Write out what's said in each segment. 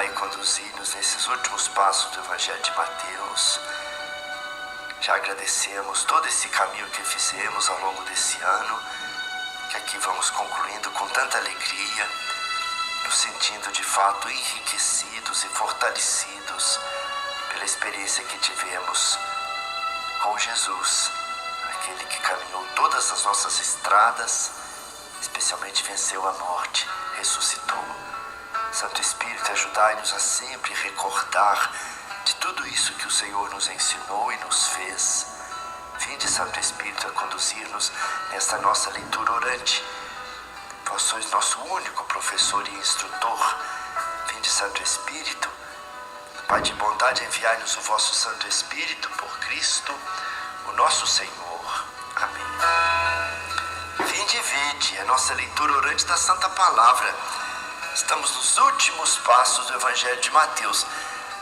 guiar e conduzir-nos nesses últimos passos do Evangelho de Mateus. Já agradecemos todo esse caminho que fizemos ao longo desse ano, que aqui vamos concluindo com tanta alegria, nos sentindo de fato enriquecidos e fortalecidos pela experiência que tivemos com Jesus, aquele que caminhou todas as nossas estradas, especialmente venceu a morte, ressuscitou. Santo Espírito, ajudai-nos a sempre recordar de tudo isso que o Senhor nos ensinou e nos fez. Vinde, Santo Espírito, a conduzir-nos nesta nossa leitura orante. Vós sois nosso único professor e instrutor. Vinde, Santo Espírito, Pai de bondade, enviai-nos o vosso Santo Espírito por Cristo, o nosso Senhor. Amém. Vinde e vede a nossa leitura orante da Santa Palavra. Estamos nos últimos passos do Evangelho de Mateus.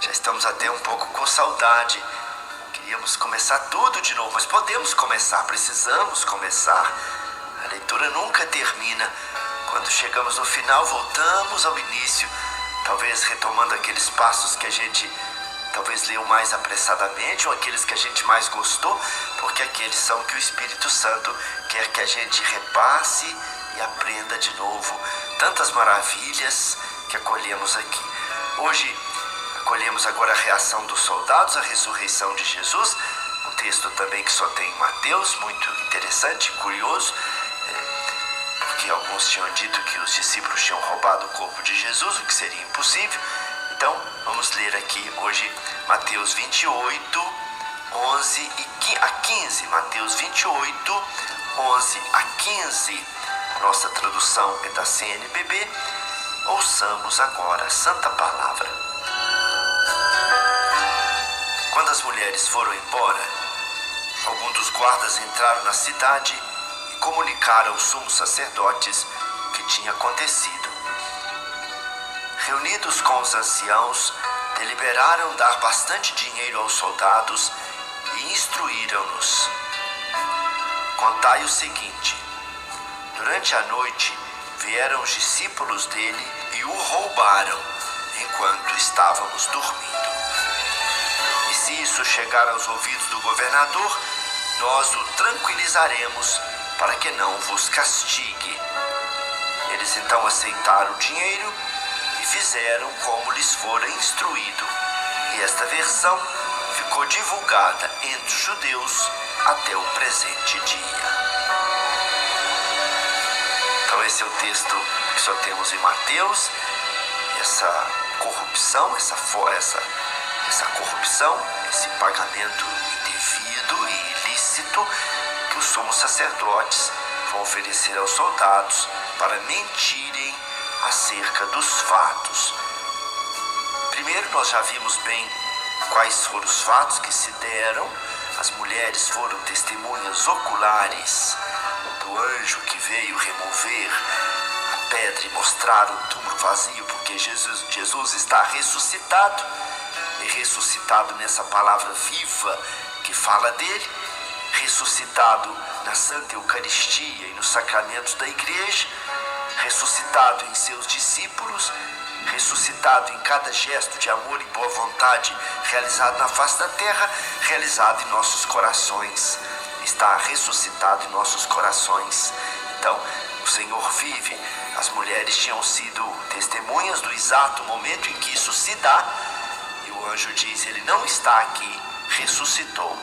Já estamos até um pouco com saudade. Queríamos começar tudo de novo, mas podemos começar, precisamos começar. A leitura nunca termina. Quando chegamos no final, voltamos ao início, talvez retomando aqueles passos que a gente talvez leu mais apressadamente, ou aqueles que a gente mais gostou, porque aqueles são que o Espírito Santo quer que a gente repasse e aprenda de novo tantas maravilhas que acolhemos aqui. Hoje acolhemos agora a reação dos soldados, a ressurreição de Jesus, um texto também que só tem em Mateus, muito interessante, curioso, porque alguns tinham dito que os discípulos tinham roubado o corpo de Jesus, o que seria impossível. Então vamos ler aqui hoje Mateus 28, 11 a 15. Mateus 28, 11 a 15. Nossa tradução é da CNBB. Ouçamos agora a Santa Palavra. Quando as mulheres foram embora, alguns dos guardas entraram na cidade e comunicaram aos sumos sacerdotes o que tinha acontecido. Reunidos com os anciãos, deliberaram dar bastante dinheiro aos soldados e instruíram-nos. Contai o seguinte: durante a noite vieram os discípulos dele e o roubaram enquanto estávamos dormindo. E se isso chegar aos ouvidos do governador, nós o tranquilizaremos para que não vos castigue. Eles então aceitaram o dinheiro e fizeram como lhes fora instruído. E esta versão ficou divulgada entre os judeus até o presente dia. Então esse é o texto que só temos em Mateus. Essa corrupção, essa corrupção, esse pagamento indevido e ilícito que os sumos sacerdotes vão oferecer aos soldados para mentirem acerca dos fatos. Primeiro, nós já vimos bem quais foram os fatos que se deram. As mulheres foram testemunhas oculares do anjo que veio remover a pedra e mostrar o túmulo vazio, porque Jesus está ressuscitado, e ressuscitado nessa palavra viva que fala dele, ressuscitado na Santa Eucaristia e nos sacramentos da Igreja, ressuscitado em seus discípulos, ressuscitado em cada gesto de amor e boa vontade realizado na face da terra, realizado em nossos corações. Está ressuscitado em nossos corações. Então, o Senhor vive. As mulheres tinham sido testemunhas do exato momento em que isso se dá. E o anjo diz: ele não está aqui, ressuscitou.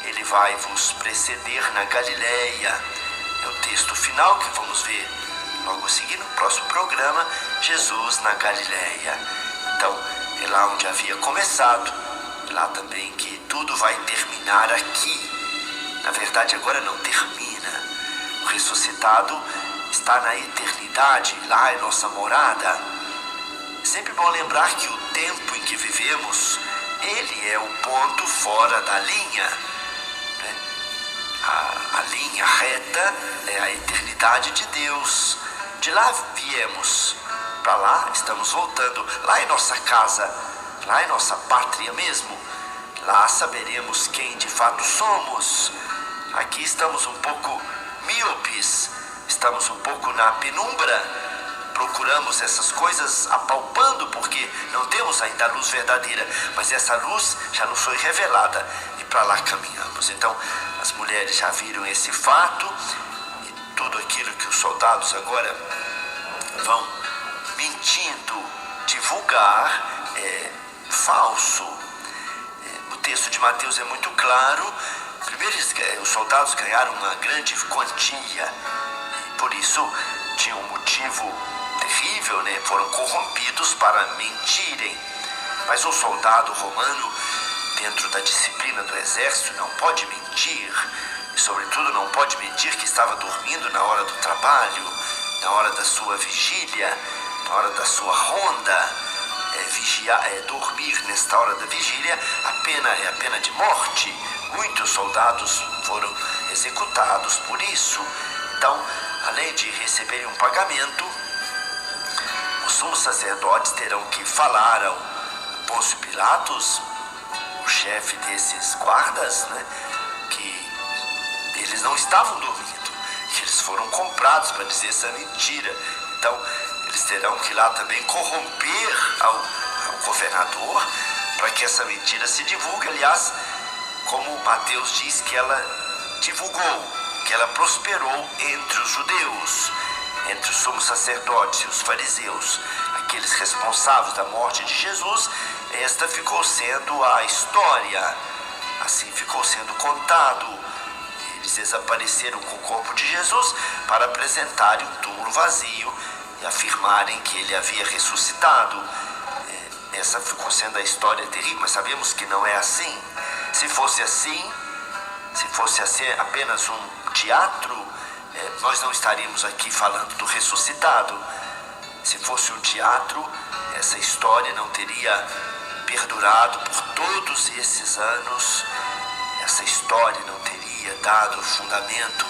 Ele vai vos preceder na Galileia. É o texto final que vamos ver logo a seguir no próximo programa, Jesus na Galileia. Então, é lá onde havia começado, lá também que tudo vai terminar aqui. Na verdade, agora não termina. O ressuscitado está na eternidade, lá é nossa morada. É sempre bom lembrar que o tempo em que vivemos, ele é o ponto fora da linha, né? A linha reta é a eternidade de Deus. De lá viemos, para lá estamos voltando. Lá é nossa casa, lá é nossa pátria mesmo. Lá saberemos quem de fato somos. Aqui estamos um pouco míopes, estamos um pouco na penumbra. Procuramos essas coisas apalpando porque não Deus, ainda a luz verdadeira, mas essa luz já nos foi revelada e para lá caminhamos. Então as mulheres já viram esse fato e tudo aquilo que os soldados agora vão mentindo, divulgar é falso. O texto de Mateus é muito claro. Primeiro, os soldados ganharam uma grande quantia e por isso tinham um motivo terrível, né? Foram corrompidos para mentirem. Mas um soldado romano, dentro da disciplina do exército, não pode mentir. E sobretudo não pode mentir que estava dormindo na hora do trabalho, na hora da sua vigília, na hora da sua ronda. Dormir nesta hora da vigília, a pena é a pena de morte. Muitos soldados foram executados por isso. Então, além de receberem um pagamento, os sumos sacerdotes terão que falar ao Pôncio Pilatos, o chefe desses guardas, né, que eles não estavam dormindo, que eles foram comprados para dizer essa mentira. Então, eles terão que ir lá também corromper ao governador para que essa mentira se divulgue. Aliás, como Mateus diz que ela divulgou, que ela prosperou entre os judeus, entre os sumos sacerdotes e os fariseus, aqueles responsáveis da morte de Jesus. Esta ficou sendo a história, assim ficou sendo contado. Eles desapareceram com o corpo de Jesus para apresentarem um túmulo vazio e afirmarem que ele havia ressuscitado. Essa ficou sendo a história terrível, mas sabemos que não é assim. Se fosse assim apenas um teatro, nós não estaríamos aqui falando do ressuscitado. Se fosse um teatro, essa história não teria perdurado por todos esses anos. Essa história não teria dado fundamento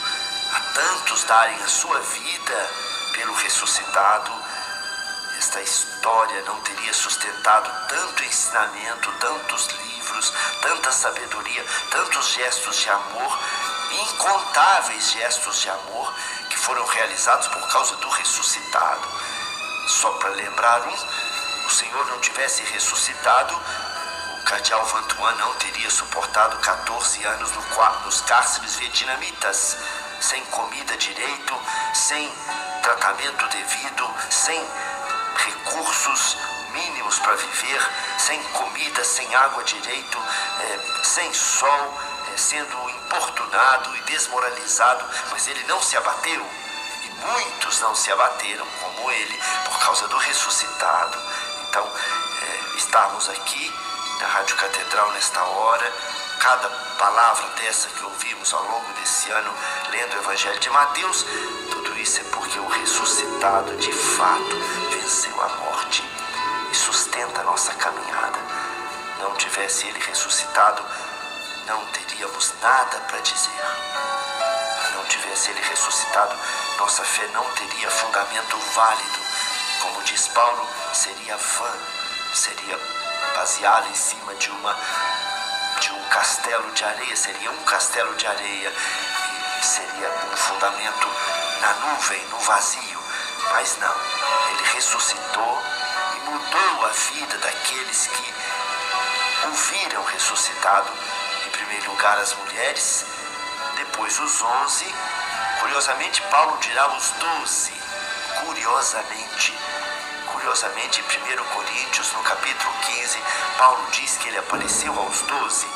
a tantos darem a sua vida pelo ressuscitado. Esta história não teria sustentado tanto ensinamento, tantos livros, tanta sabedoria, tantos gestos de amor, incontáveis gestos de amor que foram realizados por causa do ressuscitado. Só para lembrar o Senhor não tivesse ressuscitado, o cardeal Vantuan não teria suportado 14 anos nos cárceres vietnamitas, sem comida direito, sem tratamento devido, sem recursos mínimos para viver, sem comida, sem água direito, sem sol, sendo importunado e desmoralizado, mas ele não se abateu. E muitos não se abateram como ele por causa do ressuscitado. Então, estarmos aqui na Rádio Catedral nesta hora, cada palavra dessa que ouvimos ao longo desse ano, lendo o Evangelho de Mateus, tudo isso é porque o ressuscitado de fato venceu a morte e sustenta a nossa caminhada. Não tivesse ele ressuscitado, não teríamos nada para dizer. Não tivesse ele ressuscitado, nossa fé não teria fundamento válido. Como diz Paulo, seria vã, seria baseada em cima de um castelo de areia, seria um castelo de areia e seria um fundamento na nuvem, no vazio. Mas não, ele ressuscitou e mudou a vida daqueles que o viram ressuscitado. Em primeiro lugar as mulheres, depois os 11, curiosamente Paulo dirá os 12, curiosamente em 1 Coríntios, no capítulo 15, Paulo diz que ele apareceu aos 12,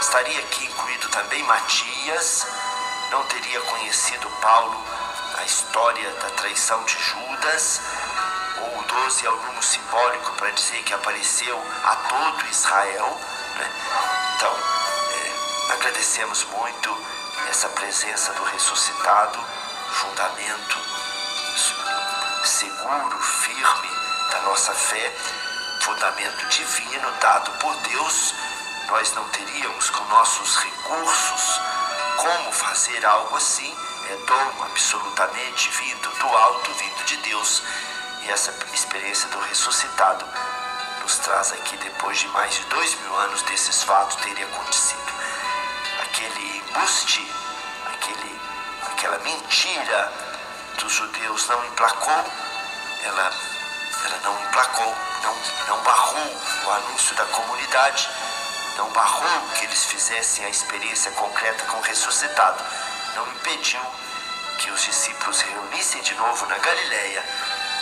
estaria aqui incluído também Matias. Não teria conhecido Paulo a história da traição de Judas, ou o 12 é o número simbólico para dizer que apareceu a todo Israel, né? Então, agradecemos muito essa presença do ressuscitado, fundamento seguro, firme da nossa fé, fundamento divino dado por Deus. Nós não teríamos com nossos recursos como fazer algo assim. É dom absolutamente vindo do alto, vindo de Deus. E essa experiência do ressuscitado nos traz aqui, depois de mais de 2000 anos desses fatos terem acontecido. Aquele embuste, aquela mentira dos judeus não emplacou, ela não emplacou, não barrou o anúncio da comunidade, não barrou que eles fizessem a experiência concreta com o ressuscitado, não impediu que os discípulos se reunissem de novo na Galileia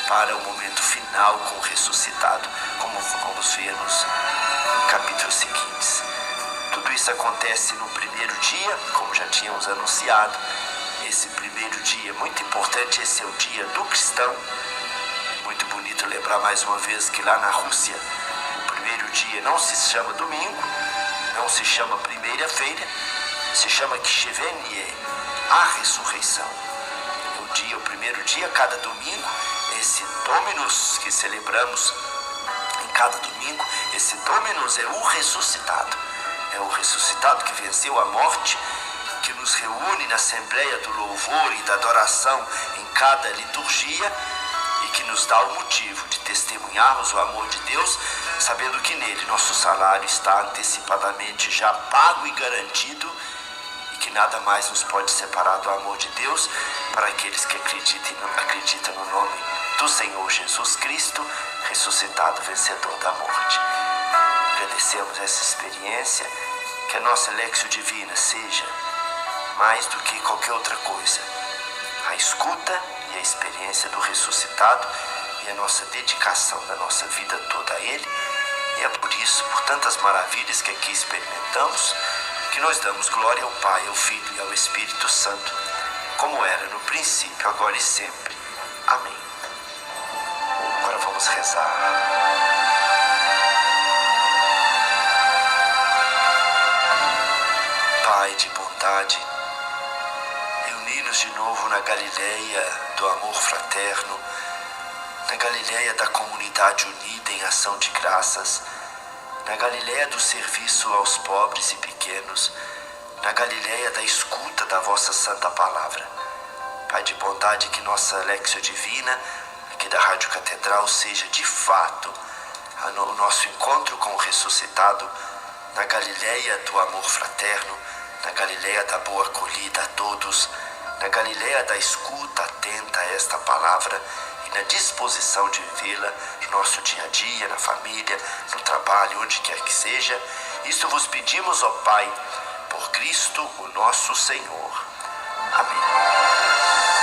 para o momento final com o ressuscitado, como vamos ver nos capítulos seguintes. Tudo isso acontece no primeiro dia, como já tínhamos anunciado. Esse primeiro dia é muito importante, esse é o dia do cristão. Muito bonito lembrar mais uma vez que lá na Rússia, o primeiro dia não se chama domingo, não se chama primeira-feira, se chama Kshevenie, a ressurreição. O primeiro dia, cada domingo, esse Dominus que celebramos em cada domingo, esse Dominus é o ressuscitado. É o ressuscitado que venceu a morte, que nos reúne na Assembleia do Louvor e da Adoração em cada liturgia e que nos dá o motivo de testemunharmos o amor de Deus, sabendo que nele nosso salário está antecipadamente já pago e garantido e que nada mais nos pode separar do amor de Deus para aqueles que acreditam no nome do Senhor Jesus Cristo, ressuscitado, vencedor da morte. Agradecemos essa experiência, que a nossa Lectio Divina seja mais do que qualquer outra coisa a escuta e a experiência do ressuscitado e a nossa dedicação da nossa vida toda a Ele. E é por isso, por tantas maravilhas que aqui experimentamos, que nós damos glória ao Pai, ao Filho e ao Espírito Santo, como era no princípio, agora e sempre. Amém. Agora vamos rezar. Pai de bondade, reuni-nos de novo na Galileia do amor fraterno, na Galileia da comunidade unida em ação de graças, na Galileia do serviço aos pobres e pequenos, na Galileia da escuta da vossa santa palavra. Pai de bondade, que nossa Lectio Divina, aqui da Rádio Catedral, seja de fato o nosso encontro com o ressuscitado na Galileia do amor fraterno, na Galileia da boa acolhida a todos, na Galileia da escuta atenta a esta palavra e na disposição de vivê-la no nosso dia a dia, na família, no trabalho, onde quer que seja. Isto vos pedimos, ó Pai, por Cristo, o nosso Senhor. Amém.